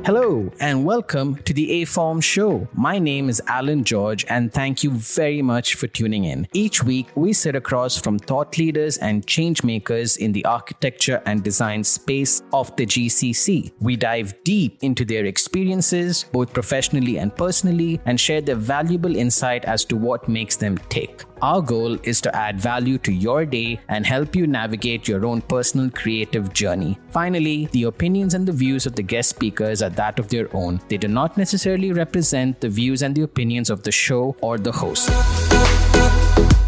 Hello and welcome to the aForm show. My name is Alan George and thank you very much for tuning in. Each week, we sit across from thought leaders and change makers in the architecture and design space of the GCC. We dive deep into their experiences, both professionally and personally, and share their valuable insight as to what makes them tick. Our goal is to add value to your day and help you navigate your own personal creative journey. Finally, the opinions and the views of the guest speakers are that of their own. They do not necessarily represent the views and the opinions of the show or the host.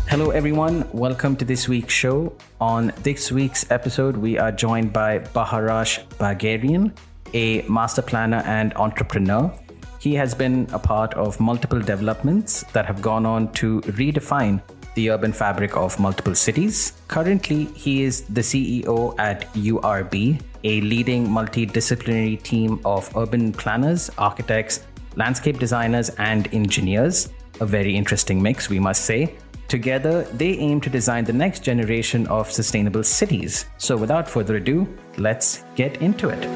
Hello everyone, welcome to this week's show. On this week's episode, we are joined by Baharash Bagherian, a master planner and entrepreneur. He has been a part of multiple developments that have gone on to redefine the urban fabric of multiple cities. Currently, he is the CEO at URB, a leading multi-disciplinary team of urban planners, architects, landscape designers, and engineers. A very interesting mix, we must say. Together, they aim to design the next generation of sustainable cities. So without further ado, let's get into it.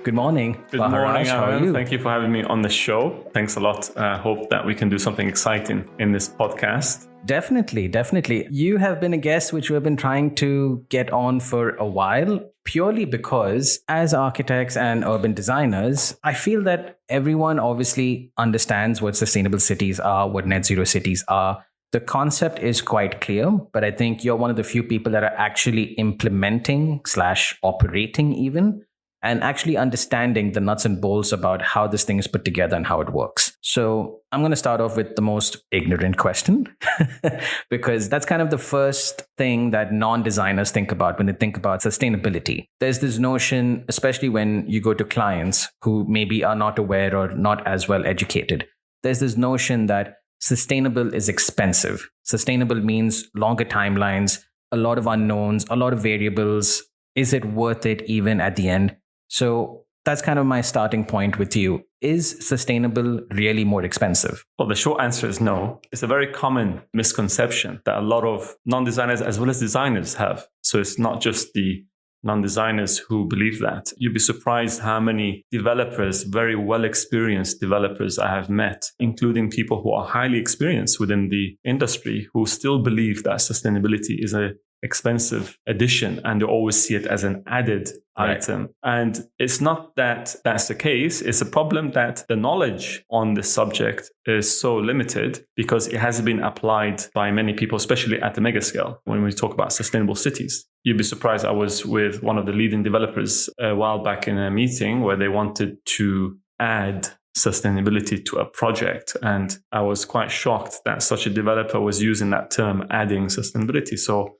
Good morning. Good morning, How are you? Thank you for having me on the show. Thanks a lot. Hope that we can do something exciting in this podcast. Definitely. You have been a guest which we have been trying to get on for a while, purely because as architects and urban designers, I feel that everyone obviously understands what sustainable cities are, what net zero cities are. The concept is quite clear, but I think you're one of the few people that are actually implementing / operating even, and actually understanding the nuts and bolts about how this thing is put together and how it works. So I'm going to start off with the most ignorant question, because that's kind of the first thing that non-designers think about when they think about sustainability. There's this notion, especially when you go to clients who maybe are not aware or not as well educated. There's this notion that sustainable is expensive. Sustainable means longer timelines, a lot of unknowns, a lot of variables. Is it worth it even at the end? So that's kind of my starting point with you. Is sustainable really more expensive? Well, the short answer is no. It's a very common misconception that a lot of non-designers as well as designers have. So it's not just the non-designers who believe that. You'd be surprised how many developers, very well-experienced developers I have met, including people who are highly experienced within the industry, who still believe that sustainability is an expensive addition and they always see it as an added item. And it's not that that's the case. It's a problem that the knowledge on the subject is so limited because it hasn't been applied by many people, especially at the mega scale. When we talk about sustainable cities, you'd be surprised. I was with one of the leading developers a while back in a meeting where they wanted to add sustainability to a project. And I was quite shocked that such a developer was using that term, adding sustainability. So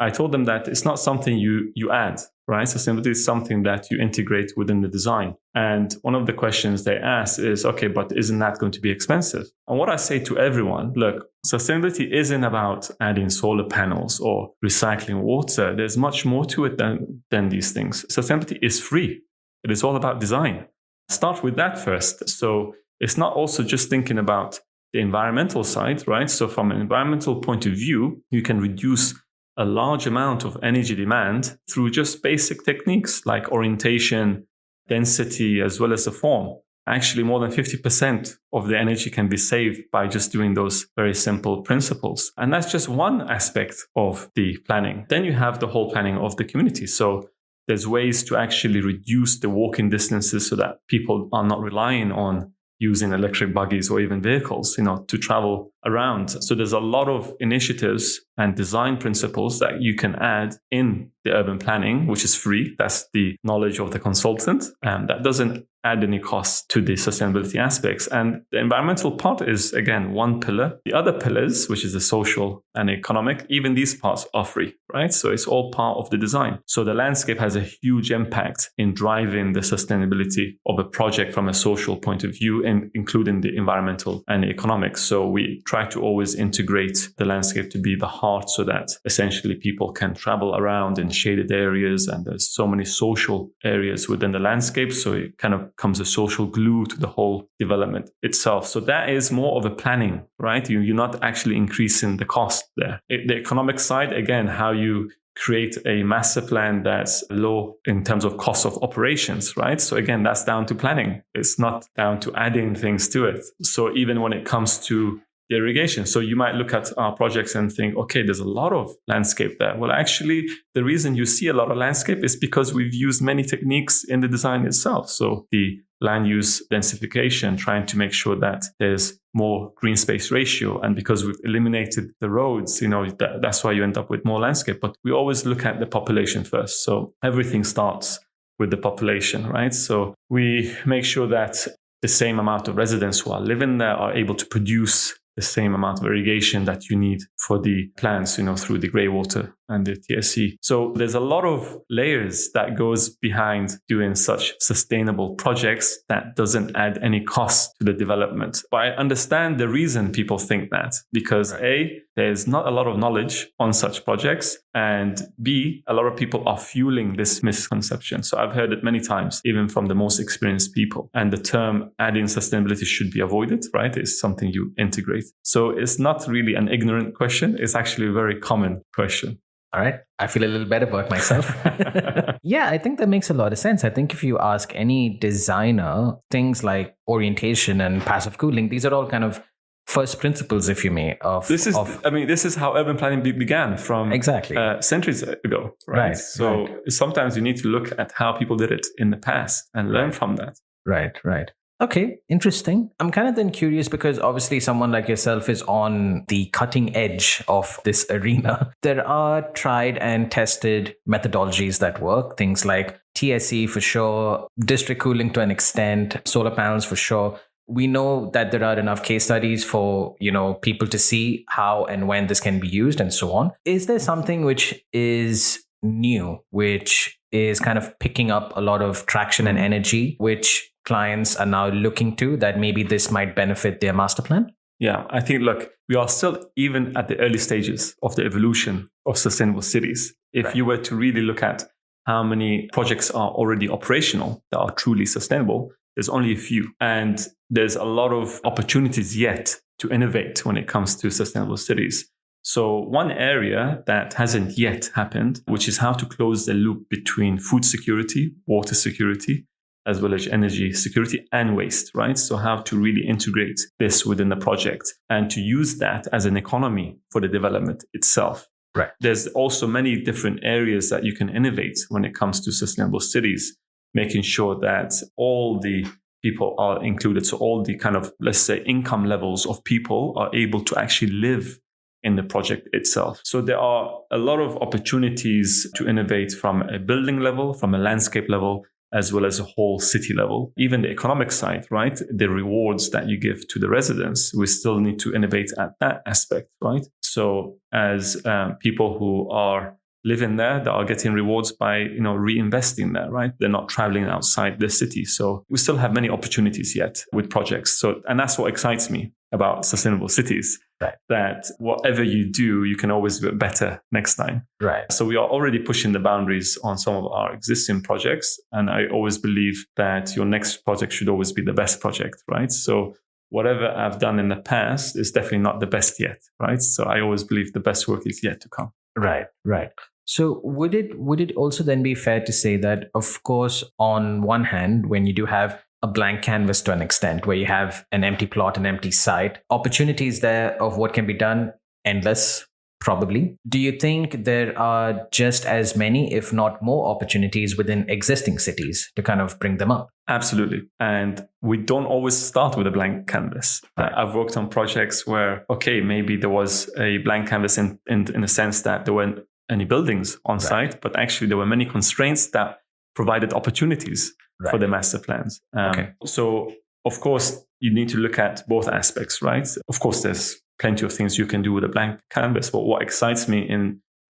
I told them that it's not something you add, right? Sustainability is something that you integrate within the design. And one of the questions they ask is, okay, but isn't that going to be expensive? And what I say to everyone, look, sustainability isn't about adding solar panels or recycling water. There's much more to it than these things. Sustainability is free. It is all about design. Start with that first. So it's not also just thinking about the environmental side, right? So from an environmental point of view, you can reduce a large amount of energy demand through just basic techniques like orientation, density, as well as the form. Actually, more than 50% of the energy can be saved by just doing those very simple principles. And that's just one aspect of the planning. Then you have the whole planning of the community. So there's ways to actually reduce the walking distances so that people are not relying on using electric buggies or even vehicles, to travel around. So there's a lot of initiatives and design principles that you can add in the urban planning, which is free. That's the knowledge of the consultant. And that doesn't add any cost to the sustainability aspects. And the environmental part is, again, one pillar. The other pillars, which is the social and economic, even these parts are free, right? So it's all part of the design. So the landscape has a huge impact in driving the sustainability of a project from a social point of view, and including the environmental and the economic. So we try to always integrate the landscape to be the heart so that essentially people can travel around in shaded areas. And there's so many social areas within the landscape. So it kind of comes a social glue to the whole development itself. So that is more of a planning, right? You're not actually increasing the cost there. The economic side, again, how you create a master plan that's low in terms of cost of operations, right? So again, that's down to planning. It's not down to adding things to it. So even when it comes to the irrigation, so you might look at our projects and think, okay, there's a lot of landscape there. Well, actually, the reason you see a lot of landscape is because we've used many techniques in the design itself. So the land use densification, trying to make sure that there's more green space ratio. And because we've eliminated the roads, that's why you end up with more landscape. But we always look at the population first. So everything starts with the population, right? So we make sure that the same amount of residents who are living there are able to produce the same amount of irrigation that you need for the plants, through the grey water and the TSE. So there's a lot of layers that goes behind doing such sustainable projects that doesn't add any cost to the development. But I understand the reason people think that, because A, there's not a lot of knowledge on such projects, and B, a lot of people are fueling this misconception. So I've heard it many times, even from the most experienced people. And the term adding sustainability should be avoided, right? It's something you integrate. So it's not really an ignorant question. It's actually a very common question. All right. I feel a little better about myself. Yeah, I think that makes a lot of sense. I think if you ask any designer, things like orientation and passive cooling, these are all kind of first principles, if you may. This is how urban planning began from centuries ago, right? So sometimes you need to look at how people did it in the past and learn from that. Right. Okay, interesting. I'm kind of then curious because obviously someone like yourself is on the cutting edge of this arena. There are tried and tested methodologies that work, things like TSE for sure, district cooling to an extent, solar panels for sure. We know that there are enough case studies for, people to see how and when this can be used and so on. Is there something which is new, which is kind of picking up a lot of traction and energy, which clients are now looking to, that maybe this might benefit their master plan? Yeah, I think, look, we are still even at the early stages of the evolution of sustainable cities. If you were to really look at how many projects are already operational that are truly sustainable, there's only a few. And there's a lot of opportunities yet to innovate when it comes to sustainable cities. So one area that hasn't yet happened, which is how to close the loop between food security, water security, as well as energy security and waste, right? So how to really integrate this within the project and to use that as an economy for the development itself. Right. There's also many different areas that you can innovate when it comes to sustainable cities, making sure that all the people are included. So all the kind of, let's say, income levels of people are able to actually live in the project itself. So there are a lot of opportunities to innovate from a building level, from a landscape level, as well as a whole city level. Even the economic side, right? The rewards that you give to the residents, we still need to innovate at that aspect, right? So as people who are living there, that are getting rewards by, reinvesting there, right? They're not traveling outside the city. So we still have many opportunities yet with projects. So, and that's what excites me about sustainable cities, that whatever you do, you can always do it better next time. Right. So we are already pushing the boundaries on some of our existing projects. And I always believe that your next project should always be the best project, right? So whatever I've done in the past is definitely not the best yet, right? So I always believe the best work is yet to come. Right. So would it also then be fair to say that, of course, on one hand, when you do have a blank canvas to an extent, where you have an empty plot, an empty site, opportunities there of what can be done, endless, probably. Do you think there are just as many, if not more, opportunities within existing cities to kind of bring them up? Absolutely. And we don't always start with a blank canvas. Right. I've worked on projects where, maybe there was a blank canvas in the sense that there weren't any buildings on site, but actually there were many constraints that provided opportunities for the master plans. So, of course, you need to look at both aspects, right? Of course, there's plenty of things you can do with a blank canvas, but what excites me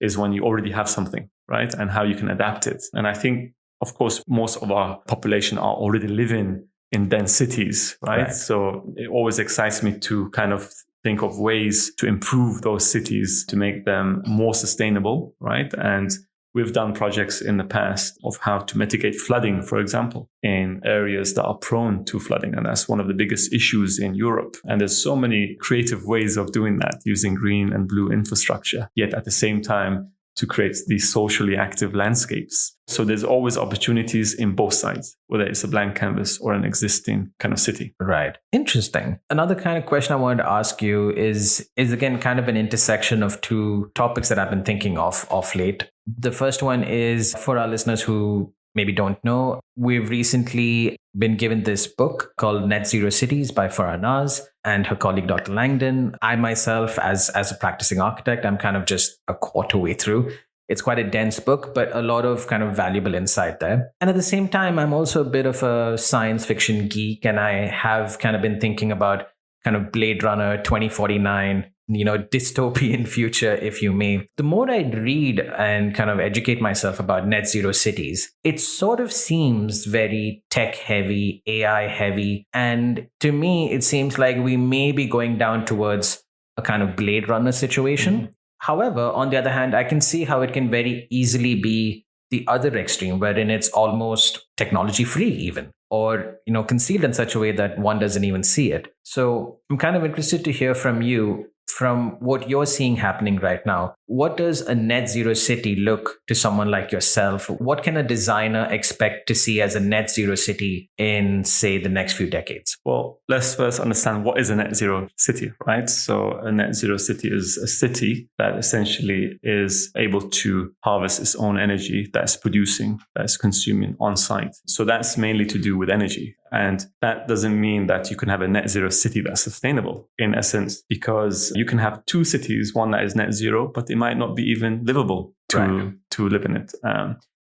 is when you already have something, right? And how you can adapt it. And I think, of course, most of our population are already living in dense cities, right? So it always excites me to kind of think of ways to improve those cities to make them more sustainable, right? And we've done projects in the past of how to mitigate flooding, for example, in areas that are prone to flooding. And that's one of the biggest issues in Europe. And there's so many creative ways of doing that using green and blue infrastructure, yet at the same time to create these socially active landscapes. So there's always opportunities in both sides, whether it's a blank canvas or an existing kind of city. Right. Interesting. Another kind of question I wanted to ask you is again kind of an intersection of two topics that I've been thinking of late. The first one is for our listeners who maybe don't know, we've recently been given this book called Net Zero Cities by Farah Naz and her colleague, Dr. Langdon. I myself, as a practicing architect, I'm kind of just a quarter way through. It's quite a dense book, but a lot of kind of valuable insight there. And at the same time, I'm also a bit of a science fiction geek, and I have kind of been thinking about kind of Blade Runner 2049, dystopian future, if you may. The more I read and kind of educate myself about net zero cities, it sort of seems very tech heavy, AI heavy. And to me, it seems like we may be going down towards a kind of Blade Runner situation. Mm-hmm. However, on the other hand, I can see how it can very easily be the other extreme, wherein it's almost technology free even, or, concealed in such a way that one doesn't even see it. So I'm kind of interested to hear from you, from what you're seeing happening right now. What does a net zero city look to someone like yourself? What can a designer expect to see as a net zero city in, say, the next few decades? Well, let's first understand what is a net zero city, right? So a net zero city is a city that essentially is able to harvest its own energy that's producing, that's consuming on site. So that's mainly to do with energy. And that doesn't mean that you can have a net zero city that's sustainable, in essence, because you can have two cities, one that is net zero, but it might not be even livable to live in it.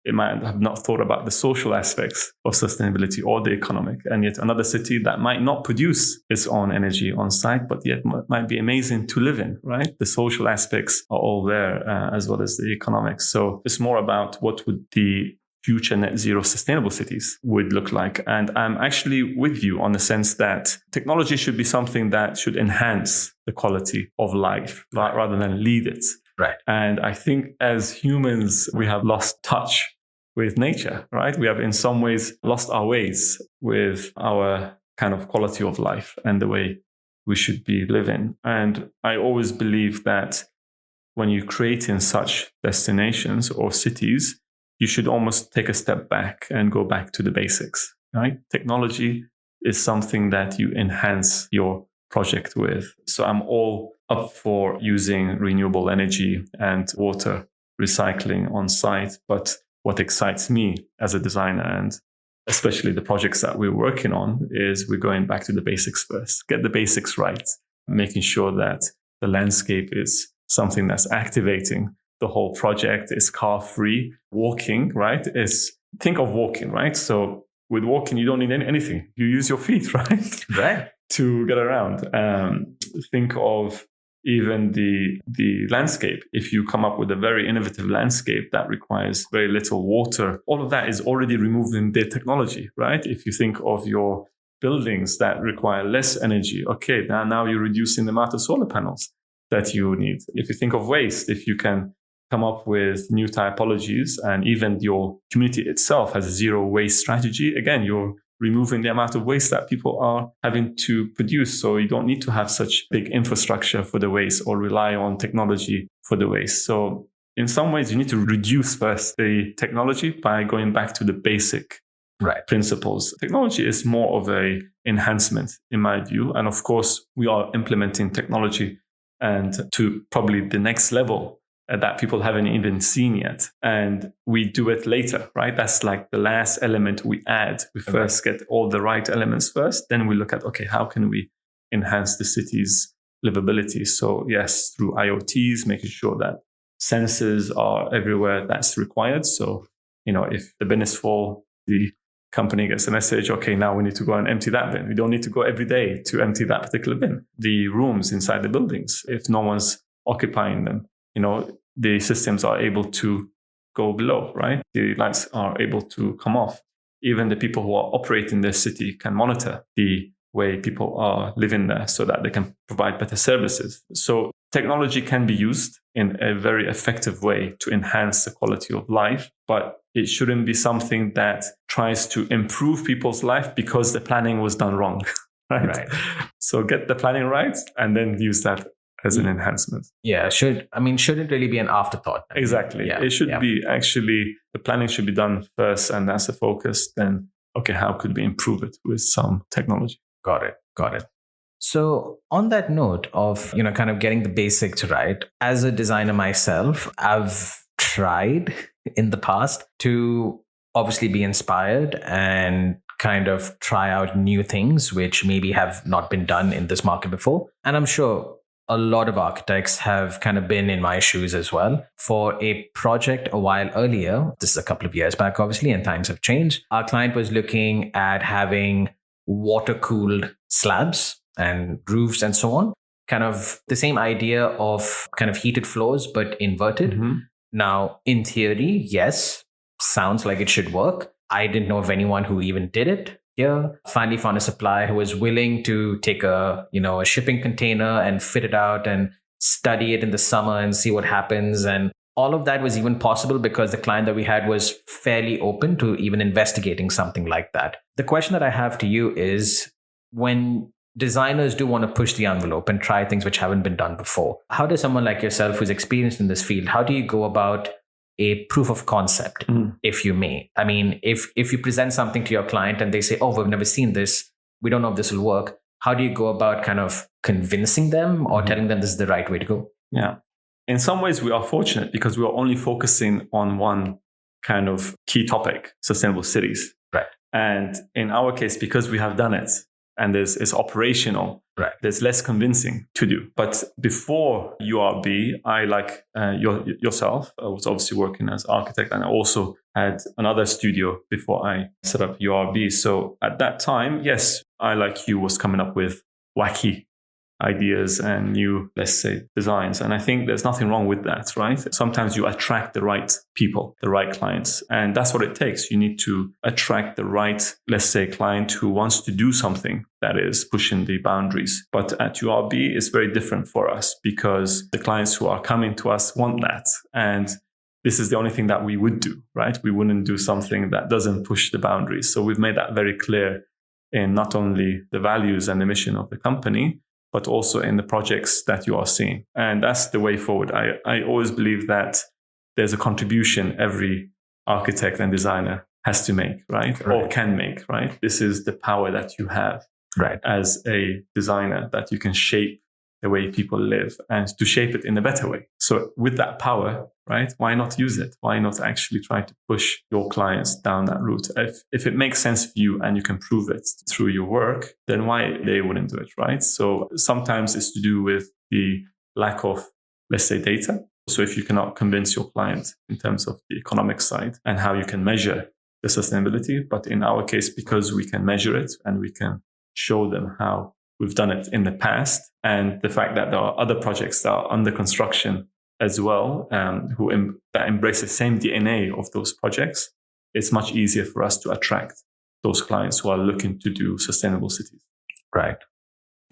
It might have not thought about the social aspects of sustainability or the economic. And yet another city that might not produce its own energy on site, but yet might be amazing to live in, right? The social aspects are all there, as well as the economics. So it's more about what would the future net zero sustainable cities would look like. And I'm actually with you on the sense that technology should be something that should enhance the quality of life rather than lead it. Right. And I think as humans, we have lost touch with nature, right? We have in some ways lost our ways with our kind of quality of life and the way we should be living. And I always believe that when you create in such destinations or cities, you should almost take a step back and go back to the basics, right? Technology is something that you enhance your project with. So I'm all up for using renewable energy and water recycling on site. But what excites me as a designer, and especially the projects that we're working on, is we're going back to the basics first. Get the basics right, making sure that the landscape is something that's activating the whole project, is car free. Walking, right? Think of walking, right? So with walking, you don't need anything. You use your feet, right? Right. To get around. Think of even the landscape. If you come up with a very innovative landscape that requires very little water, all of that is already removed in the technology, right? If you think of your buildings that require less energy, okay, now you're reducing the amount of solar panels that you need. If you think of waste, if you can come up with new typologies, and even your community itself has a zero waste strategy, again, you're removing the amount of waste that people are having to produce. So you don't need to have such big infrastructure for the waste or rely on technology for the waste. So in some ways, you need to reduce first the technology by going back to the basic principles. Technology is more of a enhancement, in my view. And of course, we are implementing technology and to probably the next level that people haven't even seen yet. And we do it later, right? That's like the last element we add. We first get all the right elements first. Then we look at, okay, how can we enhance the city's livability? So yes, through IoTs, making sure that sensors are everywhere that's required. So, if the bin is full, the company gets a message, okay, now we need to go and empty that bin. We don't need to go every day to empty that particular bin. The rooms inside the buildings, if no one's occupying them, the systems are able to go below, right? The lights are able to come off. Even the people who are operating the city can monitor the way people are living there so that they can provide better services. So technology can be used in a very effective way to enhance the quality of life, but it shouldn't be something that tries to improve people's life because the planning was done wrong, right? So get the planning right and then use that as an enhancement. Yeah, shouldn't really be an afterthought. Exactly. It should be actually, the planning should be done first, and that's the focus. Then, okay, how could we improve it with some technology? Got it. So on that note of, kind of getting the basics right, as a designer myself, I've tried in the past to obviously be inspired and kind of try out new things which maybe have not been done in this market before. And I'm sure a lot of architects have kind of been in my shoes as well. For a project a while earlier, this is a couple of years back, obviously, and times have changed. Our client was looking at having water-cooled slabs and roofs and so on. Kind of the same idea of kind of heated floors, but inverted. Mm-hmm. Now, in theory, yes, sounds like it should work. I didn't know of anyone who even did it here. Finally found a supplier who was willing to take a shipping container and fit it out and study it in the summer and see what happens. And all of that was even possible because the client that we had was fairly open to even investigating something like that. The question that I have to you is, when designers do want to push the envelope and try things which haven't been done before, how does someone like yourself who's experienced in this field, how do you go about a proof of concept, if you may? I mean, if you present something to your client and they say, oh, we've never seen this, we don't know if this will work, how do you go about kind of convincing them or telling them this is the right way to go? Yeah. In some ways, we are fortunate because we are only focusing on one kind of key topic, sustainable cities. Right. And in our case, because we have done it and it's operational, right, there's less convincing to do. But before URB, I, like yourself, I was obviously working as architect, and I also had another studio before I set up URB. So at that time, yes, I, like you, was coming up with wacky ideas and new, let's say, designs. And I think there's nothing wrong with that, right? Sometimes you attract the right people, the right clients. And that's what it takes. You need to attract the right, let's say, client who wants to do something that is pushing the boundaries. But at URB, it's very different for us because the clients who are coming to us want that. And this is the only thing that we would do, right? We wouldn't do something that doesn't push the boundaries. So we've made that very clear in not only the values and the mission of the company, but also in the projects that you are seeing. And that's the way forward. I always believe that there's a contribution every architect and designer has to make, right? Or can make, right? This is the power that you have, right, as a designer, that you can shape the way people live and to shape it in a better way. So with that power, right, why not use it? Why not actually try to push your clients down that route? If it makes sense for you and you can prove it through your work, then why they wouldn't do it, right? So sometimes it's to do with the lack of, let's say, data. So if you cannot convince your client in terms of the economic side and how you can measure the sustainability, but in our case, because we can measure it and we can show them how we've done it in the past, and the fact that there are other projects that are under construction as well, that embrace the same DNA of those projects, it's much easier for us to attract those clients who are looking to do sustainable cities. Right.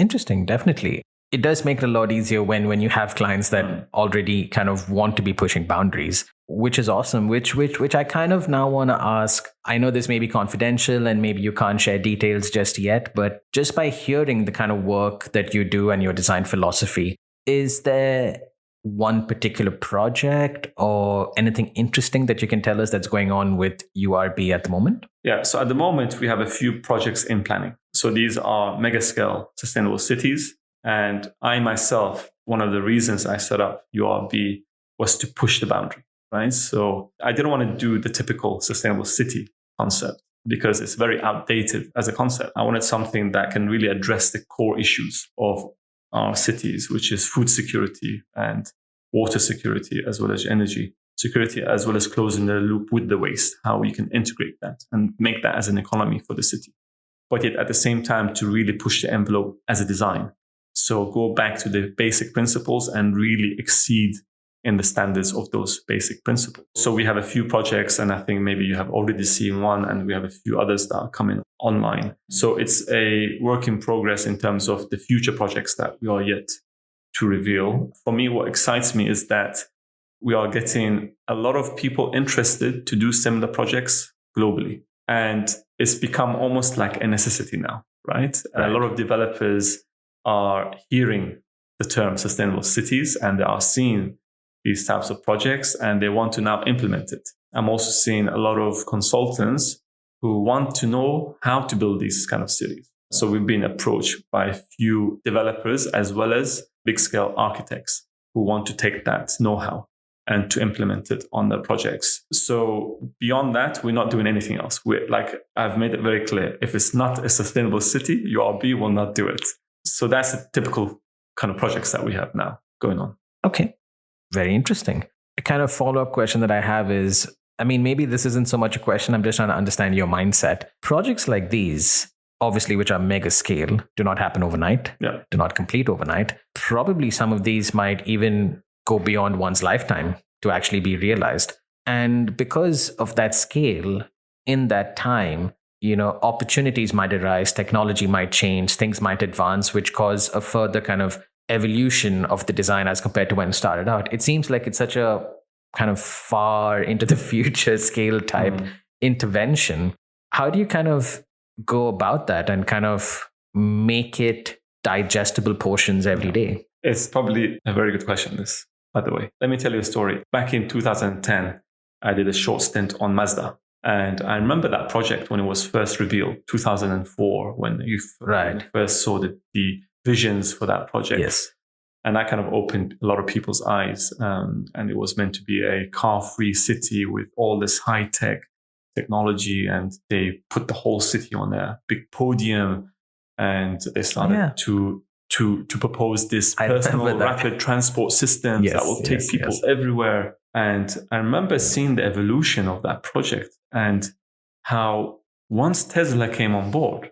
Interesting, definitely. It does make it a lot easier when you have clients that already kind of want to be pushing boundaries, which is awesome, which I kind of now want to ask. I know this may be confidential and maybe you can't share details just yet, but just by hearing the kind of work that you do and your design philosophy, is there one particular project or anything interesting that you can tell us that's going on with URB at the moment? Yeah, so at the moment, we have a few projects in planning. So these are mega scale sustainable cities. And I myself, one of the reasons I set up URB was to push the boundary, right? So I didn't want to do the typical sustainable city concept because it's very outdated as a concept. I wanted something that can really address the core issues of our cities, which is food security and water security, as well as energy security, as well as closing the loop with the waste, how we can integrate that and make that as an economy for the city. But yet at the same time, to really push the envelope as a design. So go back to the basic principles and really exceed in the standards of those basic principles. So we have a few projects, and I think maybe you have already seen one, and we have a few others that are coming online. So it's a work in progress in terms of the future projects that we are yet to reveal. For me, what excites me is that we are getting a lot of people interested to do similar projects globally. And it's become almost like a necessity now, right? And a lot of developers are hearing the term sustainable cities, and they are seeing these types of projects and they want to now implement it. I'm also seeing a lot of consultants who want to know how to build these kind of cities. So we've been approached by a few developers as well as big scale architects who want to take that know-how and to implement it on their projects. So beyond that, we're not doing anything else. We're like, I've made it very clear, if it's not a sustainable city, URB will not do it. So that's the typical kind of projects that we have now going on. Okay. Very interesting. A kind of follow-up question that I have is, I mean, maybe this isn't so much a question. I'm just trying to understand your mindset. Projects like these, obviously, which are mega scale, do not happen overnight, do not complete overnight. Probably some of these might even go beyond one's lifetime to actually be realized. And because of that scale, in that time, opportunities might arise, technology might change, things might advance, which cause a further kind of evolution of the design as compared to when it started out. It seems like it's such a kind of far into the future scale type intervention. How do you kind of go about that and kind of make it digestible portions every day? It's probably a very good question, this, by the way. Let me tell you a story. Back in 2010, I did a short stint on Mazda. And I remember that project when it was first revealed, 2004, when you first saw the visions for that project. Yes. And that kind of opened a lot of people's eyes. And it was meant to be a car-free city with all this high-tech technology. And they put the whole city on a big podium. And they started to propose this personal rapid transport system that will take people everywhere. And I remember seeing the evolution of that project and how once Tesla came on board,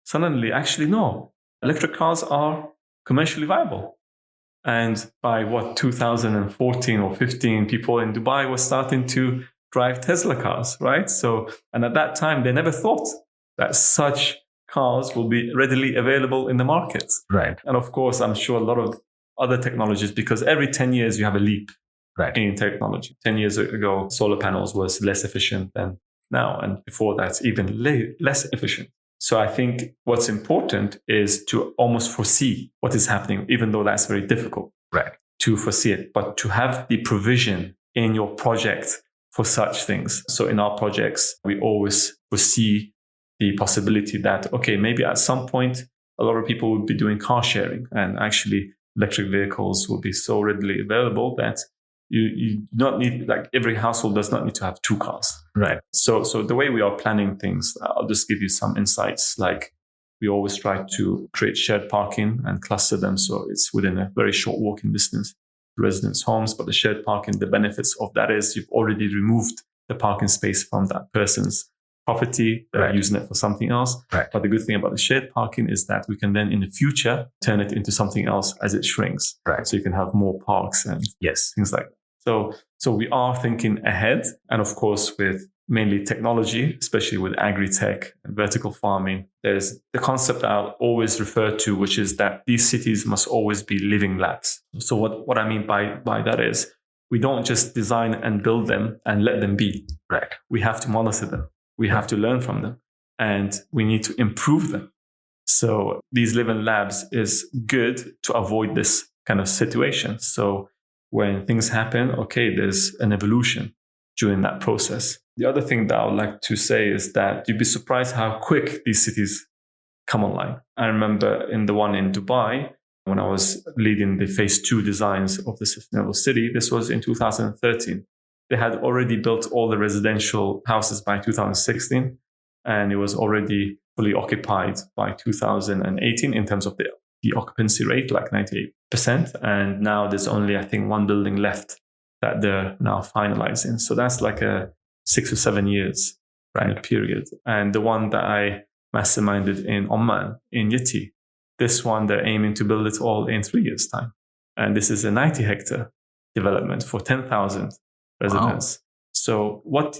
suddenly, actually, no, electric cars are commercially viable. And by 2014 or 15, people in Dubai were starting to drive Tesla cars, right? So, and at that time, they never thought that such cars will be readily available in the market. Right. And of course, I'm sure a lot of other technologies, because every 10 years you have a leap in technology. 10 years ago, solar panels was less efficient than now. And before that, even less efficient. So I think what's important is to almost foresee what is happening, even though that's very difficult to foresee it, but to have the provision in your project for such things. So in our projects, we always foresee the possibility that, okay, maybe at some point, a lot of people will be doing car sharing, and actually electric vehicles will be so readily available that you don't need, like, every household does not need to have two cars. Right. So the way we are planning things, I'll just give you some insights. Like, we always try to create shared parking and cluster them so it's within a very short walking distance to residents' homes. But the shared parking, the benefits of that is you've already removed the parking space from that person's property. They're using it for something else. Right. But the good thing about the shared parking is that we can then in the future turn it into something else as it shrinks. Right. So you can have more parks and things like that. So we are thinking ahead. And of course, with mainly technology, especially with agri-tech and vertical farming, there's the concept I'll always refer to, which is that these cities must always be living labs. So what I mean by that is we don't just design and build them and let them be. Right. We have to monitor them. We have to learn from them, and we need to improve them. So these living labs is good to avoid this kind of situation. So when things happen, okay, there's an evolution during that process. The other thing that I would like to say is that you'd be surprised how quick these cities come online. I remember in the one in Dubai, when I was leading the phase 2 designs of the sustainable city, this was in 2013. They had already built all the residential houses by 2016, and it was already fully occupied by 2018 in terms of the occupancy rate, like 98%. And now there's only, I think, one building left that they're now finalizing. So that's like a 6 or 7 years period. And the one that I masterminded in Oman, in Yeti, this one, they're aiming to build it all in 3 years' time. And this is a 90-hectare development for 10,000 residents. Wow. So what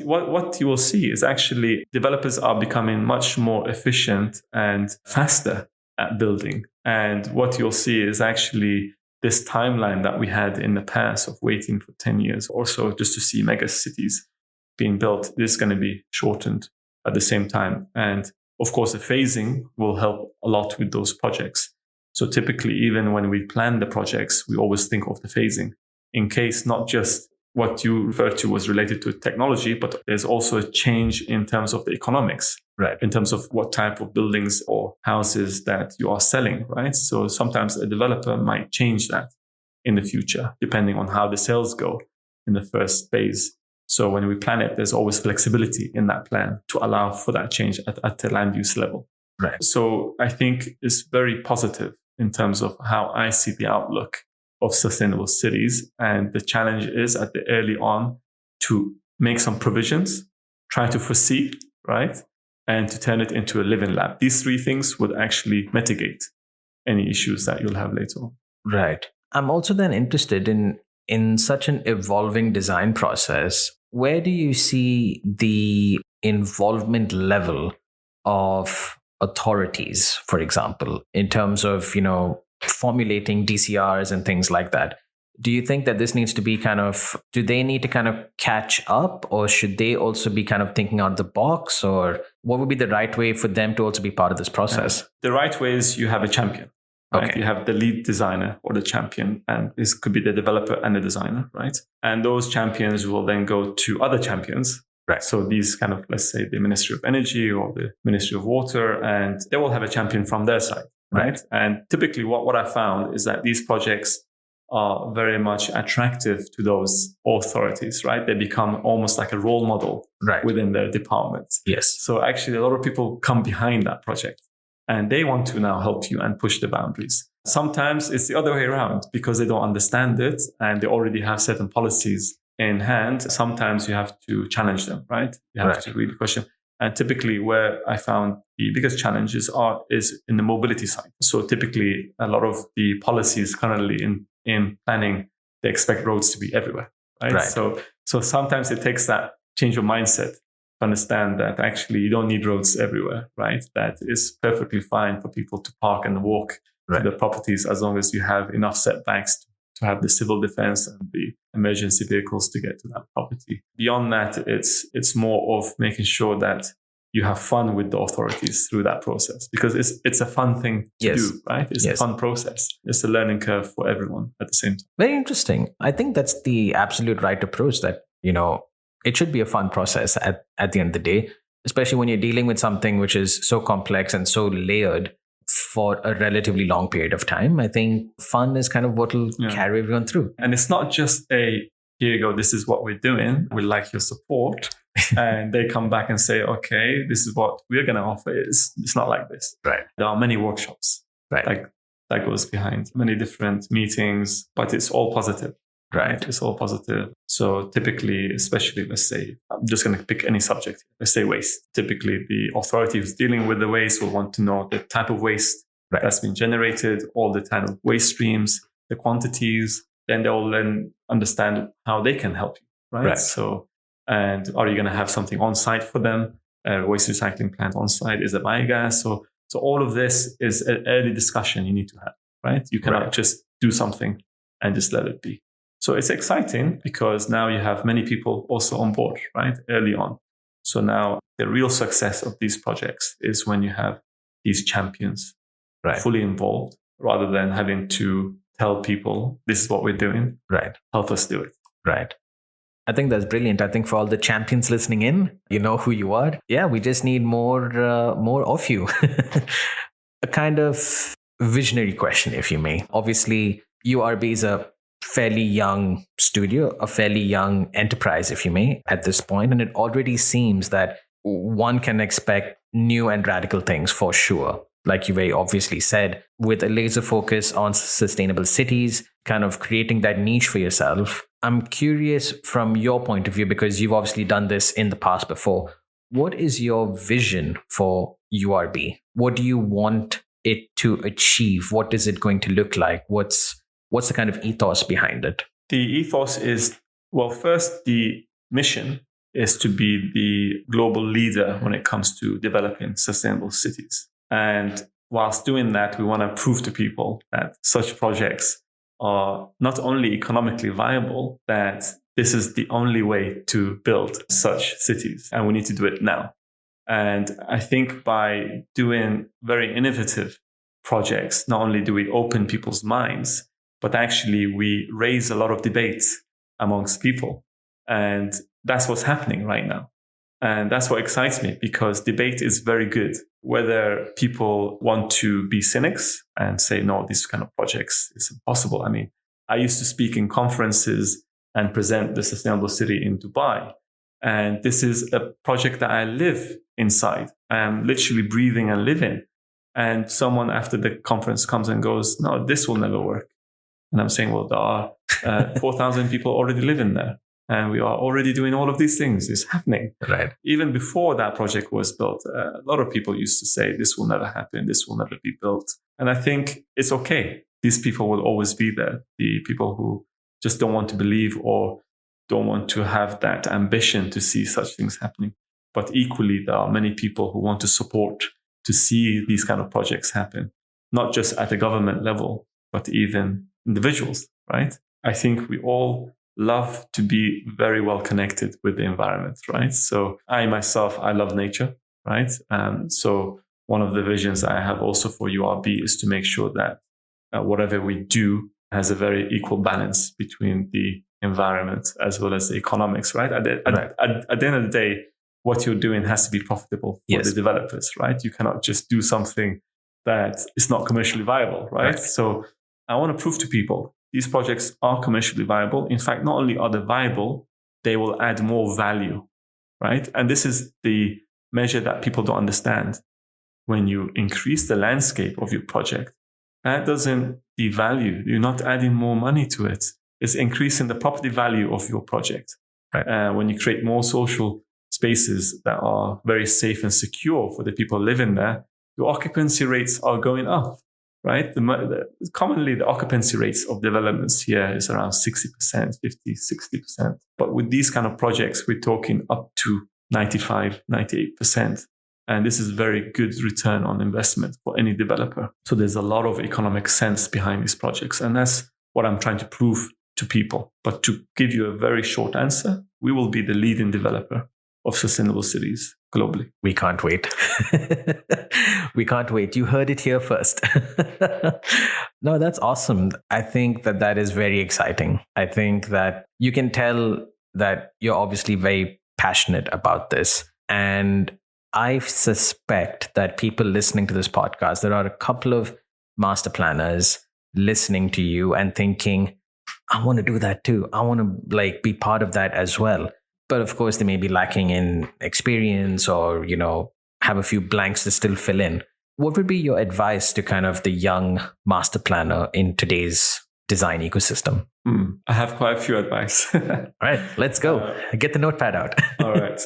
you will see is actually developers are becoming much more efficient and faster at building. And what you'll see is actually this timeline that we had in the past of waiting for 10 years or so just to see mega cities being built. This is going to be shortened at the same time. And of course, the phasing will help a lot with those projects. So typically, even when we plan the projects, we always think of the phasing in case not just what you referred to was related to technology, but there's also a change in terms of the economics, Right. in terms of what type of buildings or houses that you are selling, right? So sometimes a developer might change that in the future, depending on how the sales go in the first phase. So when we plan it, there's always flexibility in that plan to allow for that change at the land use level. Right. So I think it's very positive in terms of how I see the outlook of sustainable cities. And the challenge is at the early on to make some provisions, try to foresee, right? And to turn it into a living lab. These three things would actually mitigate any issues that you'll have later on. Right. I'm also then interested in such an evolving design process. Where do you see the involvement level of authorities, for example, in terms of, formulating DCRs and things like that? Do you think that this needs to be do they need to kind of catch up, or should they also be kind of thinking out of the box, or what would be the right way for them to also be part of this process? The right way is you have a champion. Right? Okay. You have the lead designer or the champion, and this could be the developer and the designer, right? And those champions will then go to other champions. Right. So these kind of, let's say, the Ministry of Energy or the Ministry of Water, and they will have a champion from their side, right? And typically what I found is that these projects are very much attractive to those authorities, right? They become almost like a role model within their departments. Yes. So actually a lot of people come behind that project, and they want to now help you and push the boundaries. Sometimes it's the other way around because they don't understand it and they already have certain policies in hand. Sometimes you have to challenge them, right? You have to really question. And typically where I found the biggest challenges is in the mobility side. So typically a lot of the policies currently in planning, they expect roads to be everywhere, right? So sometimes it takes that change of mindset to understand that actually you don't need roads everywhere, right? That is perfectly fine for people to park and walk to the properties as long as you have enough setbacks to have the civil defense and the emergency vehicles to get to that property. Beyond that, it's more of making sure that you have fun with the authorities through that process, because it's a fun thing to do, right? It's a fun process. It's a learning curve for everyone at the same time. Very interesting. I think that's the absolute right approach, that, it should be a fun process at the end of the day, especially when you're dealing with something which is so complex and so layered for a relatively long period of time. I think fun is kind of what will carry everyone through. And it's not just here you go, this is what we're doing, we'd like your support. And they come back and say, okay, this is what we're going to offer. It's not like this. Right. There are many workshops that goes behind, many different meetings, but it's all positive. Right. It's all positive. So typically, especially, let's say, I'm just going to pick any subject. Let's say waste. Typically, the authority who's dealing with the waste will want to know the type of waste that's been generated, all the kind of waste streams, the quantities. Then they will then understand how they can help you. Right. So, and are you going to have something on site for them? A waste recycling plant on site? Is it biogas? So all of this is an early discussion you need to have. Right. You cannot just do something and just let it be. So it's exciting because now you have many people also on board, right, early on. So now the real success of these projects is when you have these champions fully involved, rather than having to tell people, this is what we're doing. Right. Help us do it. Right. I think that's brilliant. I think for all the champions listening in, you know who you are. Yeah, we just need more of you. A kind of visionary question, if you may. Obviously, URB is a fairly young studio, a fairly young enterprise, if you may, at this point. And it already seems that one can expect new and radical things for sure. Like you very obviously said, with a laser focus on sustainable cities, kind of creating that niche for yourself. I'm curious from your point of view, because you've obviously done this in the past before. What is your vision for URB? What do you want it to achieve? What is it going to look like? What's the kind of ethos behind it? The ethos is, well, first, the mission is to be the global leader when it comes to developing sustainable cities. And whilst doing that, we want to prove to people that such projects are not only economically viable, that this is the only way to build such cities, and we need to do it now. And I think by doing very innovative projects, not only do we open people's minds, but actually we raise a lot of debates amongst people. And that's what's happening right now. And that's what excites me, because debate is very good. Whether people want to be cynics and say, no, these kind of projects is impossible. I mean, I used to speak in conferences and present the sustainable city in Dubai. And this is a project that I live inside. I am literally breathing and living. And someone after the conference comes and goes, no, this will never work. And I'm saying, well, there are 4,000 people already living there. And we are already doing all of these things. It's happening. Right. Even before that project was built, a lot of people used to say, this will never happen. This will never be built. And I think it's okay. These people will always be there. The people who just don't want to believe or don't want to have that ambition to see such things happening. But equally, there are many people who want to support to see these kind of projects happen, not just at the government level, but even individuals, right? I think we all love to be very well connected with the environment, right? So I myself, I love nature, right? So one of the visions I have also for URB is to make sure that whatever we do has a very equal balance between the environment as well as the economics, right? At the end of the day, what you're doing has to be profitable for the developers, right? You cannot just do something that is not commercially viable, right? So I want to prove to people these projects are commercially viable. In fact, not only are they viable, they will add more value, right? And this is the measure that people don't understand. When you increase the landscape of your project, that doesn't devalue. You're not adding more money to it. It's increasing the property value of your project. Right. When you create more social spaces that are very safe and secure for the people living there, your occupancy rates are going up, right? Commonly, the occupancy rates of developments here is around 60%, 50, 60%. But with these kind of projects, we're talking up to 95, 98%. And this is very good return on investment for any developer. So there's a lot of economic sense behind these projects. And that's what I'm trying to prove to people. But to give you a very short answer, we will be the leading developer of sustainable cities globally. We can't wait. We can't wait. You heard it here first. No, that's awesome. I think that is very exciting. I think that you can tell that you're obviously very passionate about this. And I suspect that people listening to this podcast, there are a couple of master planners listening to you and thinking, I want to do that too. I want to be part of that as well. But of course, they may be lacking in experience or, have a few blanks to still fill in. What would be your advice to kind of the young master planner in today's design ecosystem? I have quite a few advice. All right, let's go. Get the notepad out. All right.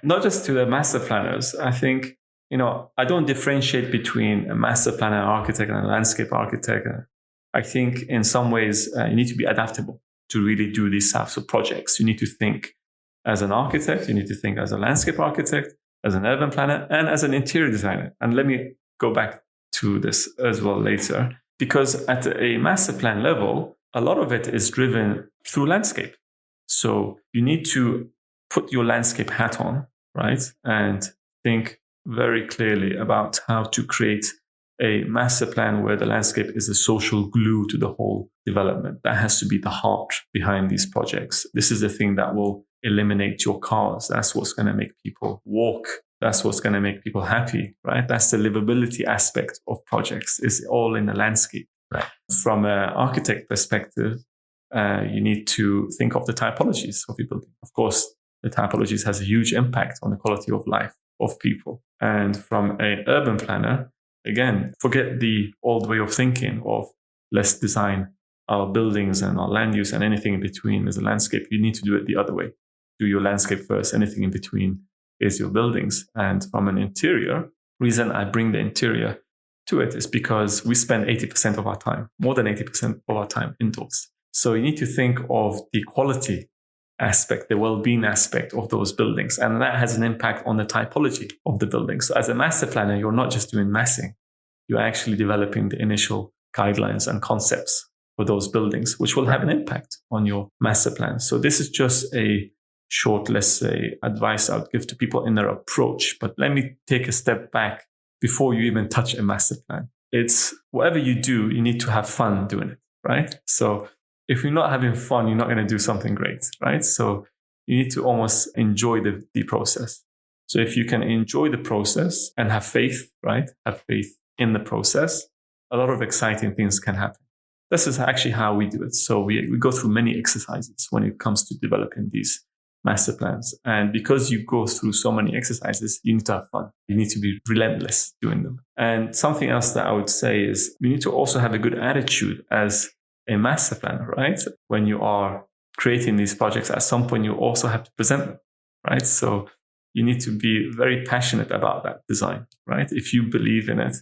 Not just to the master planners. I think, I don't differentiate between a master planner architect and a landscape architect. I think in some ways you need to be adaptable to really do these types of projects. You need to think as an architect, you need to think as a landscape architect, as an urban planner, and as an interior designer. And let me go back to this as well later, because at a master plan level, a lot of it is driven through landscape. So you need to put your landscape hat on, right? And think very clearly about how to create a master plan where the landscape is a social glue to the whole development. That has to be the heart behind these projects. This is the thing that will eliminate your cars. That's what's going to make people walk. That's what's going to make people happy, right? That's the livability aspect of projects. It's all in the landscape. Right. From an architect perspective, you need to think of the typologies of your building. Of course, the typologies has a huge impact on the quality of life of people. And from an urban planner, again, forget the old way of thinking of let's design our buildings and our land use and anything in between as a landscape. You need to do it the other way. Do your landscape first. Anything in between is your buildings. And from an interior, reason I bring the interior to it is because we spend 80% of our time, more than 80% of our time indoors. So you need to think of the quality aspect, the well-being aspect of those buildings. And that has an impact on the typology of the building. So as a master planner, you're not just doing massing. You're actually developing the initial guidelines and concepts for those buildings, which will have an impact on your master plan. So this is just a short, let's say, advice I would give to people in their approach. But let me take a step back before you even touch a master plan. it's whatever you do, you need to have fun doing it, right? So if you're not having fun, you're not going to do something great, right? So you need to almost enjoy the process. So if you can enjoy the process and have faith, right? Have faith in the process, a lot of exciting things can happen. This is actually how we do it. So we go through many exercises when it comes to developing these master plans. And because you go through so many exercises, you need to have fun. You need to be relentless doing them. And something else that I would say is you need to also have a good attitude as a master planner, right? When you are creating these projects, at some point you also have to present them, right? So you need to be very passionate about that design, right? If you believe in it,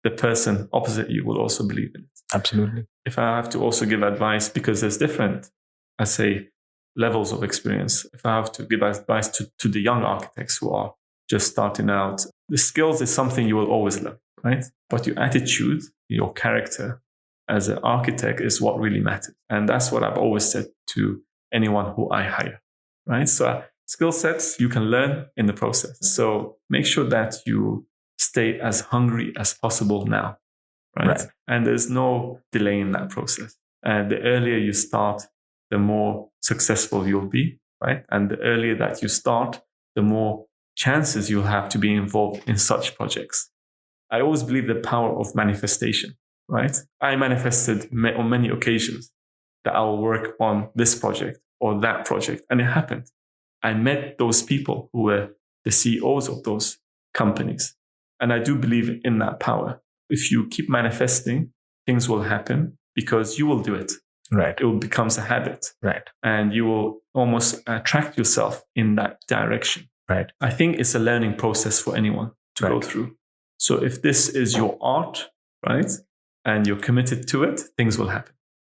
the person opposite you will also believe in it. Absolutely. If I have to also give advice, because there's different, I say, levels of experience. If I have to give advice to the young architects who are just starting out, the skills is something you will always learn, right? But your attitude, your character as an architect is what really matters. And that's what I've always said to anyone who I hire, right? So skill sets you can learn in the process. So make sure that you stay as hungry as possible now, right? And there's no delay in that process. And the earlier you start, the more successful you'll be, right? And the earlier that you start, the more chances you'll have to be involved in such projects. I always believe the power of manifestation, right? I manifested on many occasions that I will work on this project or that project, and it happened. I met those people who were the CEOs of those companies. And I do believe in that power. If you keep manifesting, things will happen because you will do it. Right. It becomes a habit. Right. And you will almost attract yourself in that direction. Right. I think it's a learning process for anyone to go through. So if this is your art, right, and you're committed to it, things will happen.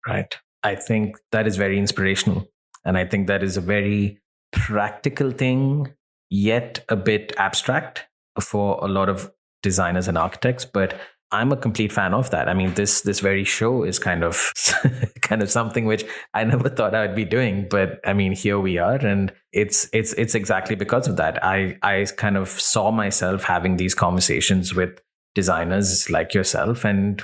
Right. I think that is very inspirational. And I think that is a very practical thing, yet a bit abstract for a lot of designers and architects. But I'm a complete fan of that. I mean, this very show is kind of something which I never thought I would be doing, but I mean, here we are, and it's exactly because of that. I kind of saw myself having these conversations with designers like yourself, and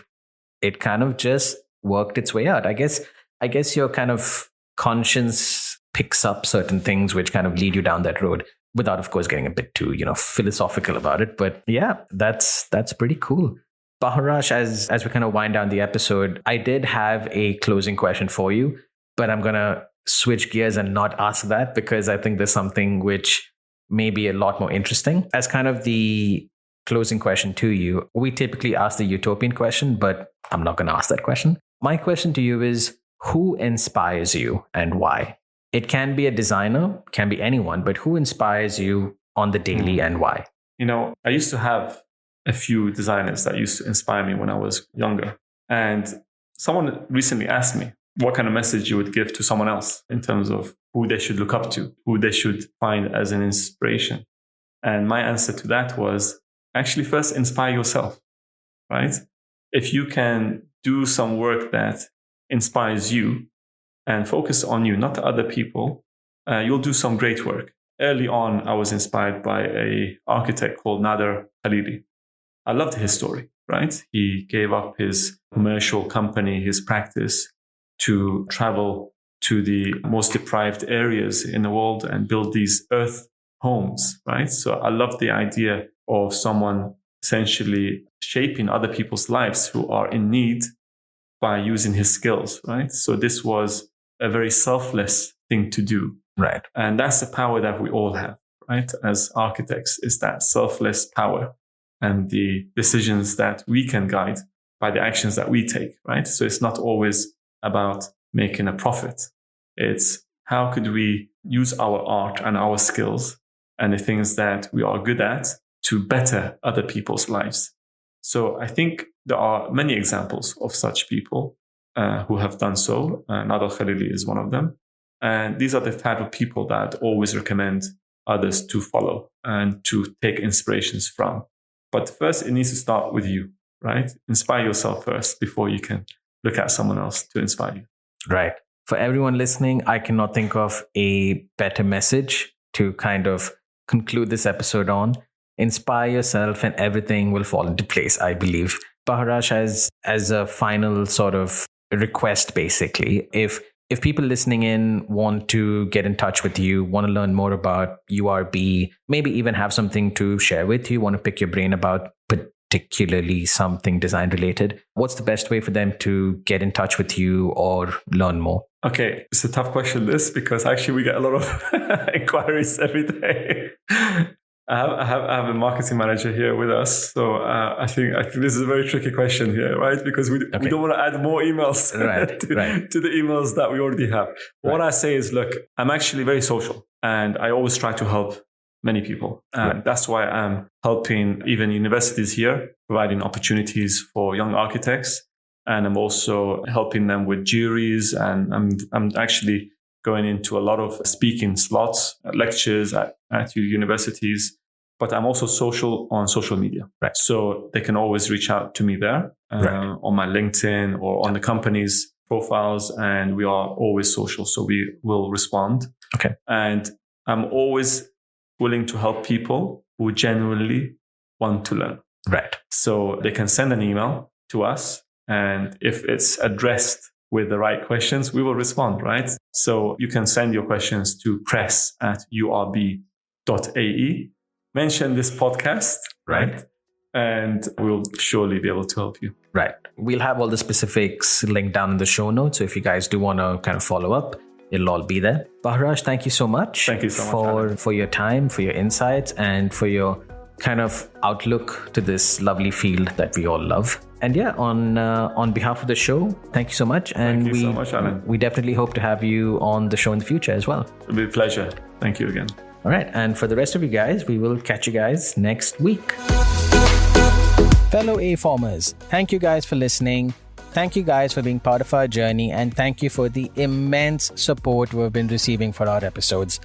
it kind of just worked its way out. I guess your kind of conscience picks up certain things which kind of lead you down that road, without, of course, getting a bit too, philosophical about it. But yeah, that's pretty cool. Baharash, as we kind of wind down the episode, I did have a closing question for you, but I'm going to switch gears and not ask that, because I think there's something which may be a lot more interesting. As kind of the closing question to you, we typically ask the utopian question, but I'm not going to ask that question. My question to you is, who inspires you and why? It can be a designer, can be anyone, but who inspires you on the daily and why? I used to have a few designers that used to inspire me when I was younger. And someone recently asked me what kind of message you would give to someone else in terms of who they should look up to, who they should find as an inspiration. And my answer to that was actually first inspire yourself, right? If you can do some work that inspires you and focus on you, not other people, you'll do some great work. Early on, I was inspired by an architect called Nader Khalili. I loved his story, right? He gave up his commercial company, his practice, to travel to the most deprived areas in the world and build these earth homes, right? So I love the idea of someone essentially shaping other people's lives who are in need by using his skills, right? So this was a very selfless thing to do. Right. And that's the power that we all have, right? As architects, is that selfless power and the decisions that we can guide by the actions that we take, right? So it's not always about making a profit. It's how could we use our art and our skills and the things that we are good at to better other people's lives. So I think there are many examples of such people who have done so. Nader Khalili is one of them. And these are the type of people that I always recommend others to follow and to take inspirations from. But first, it needs to start with you, right? Inspire yourself first before you can look at someone else to inspire you. Right. For everyone listening, I cannot think of a better message to kind of conclude this episode on. Inspire yourself and everything will fall into place, I believe. Baharash, as a final sort of request, basically, if people listening in want to get in touch with you, want to learn more about URB, maybe even have something to share with you, want to pick your brain about particularly something design related, what's the best way for them to get in touch with you or learn more? Okay, it's a tough question, this, because actually we get a lot of inquiries every day. I have a marketing manager here with us, so I think this is a very tricky question here, right? Because we don't want to add more emails to the emails that we already have. What I say is, look, I'm actually very social, and I always try to help many people. That's why I'm helping even universities here, providing opportunities for young architects, and I'm also helping them with juries, and I'm actually going into a lot of speaking slots, lectures at universities. But I'm also social on social media. Right. So they can always reach out to me there on my LinkedIn or on the company's profiles. And we are always social. So we will respond. Okay. And I'm always willing to help people who genuinely want to learn. Right. So they can send an email to us. And if it's addressed with the right questions, we will respond, right? So you can send your questions to press@urb.ae. Mention this podcast, right? And we'll surely be able to help you. Right. We'll have all the specifics linked down in the show notes. So if you guys do want to kind of follow up, it'll all be there. Baharash, thank you so much. Thank you so much for your time, for your insights, and for your kind of outlook to this lovely field that we all love. And yeah, on behalf of the show, thank you so much. And thank you so much, Alan. We definitely hope to have you on the show in the future as well. It'll be a pleasure. Thank you again. All right. And for the rest of you guys, we will catch you guys next week. Fellow aFormers, thank you guys for listening. Thank you guys for being part of our journey. And thank you for the immense support we've been receiving for our episodes.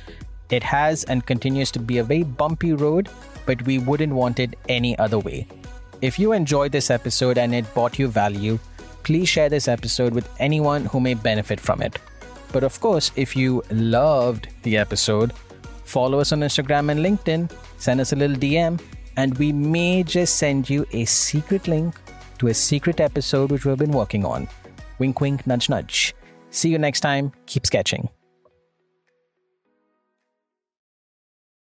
It has and continues to be a very bumpy road, but we wouldn't want it any other way. If you enjoyed this episode and it brought you value, please share this episode with anyone who may benefit from it. But of course, if you loved the episode, follow us on Instagram and LinkedIn, send us a little DM, and we may just send you a secret link to a secret episode which we've been working on. Wink, wink, nudge, nudge. See you next time. Keep sketching.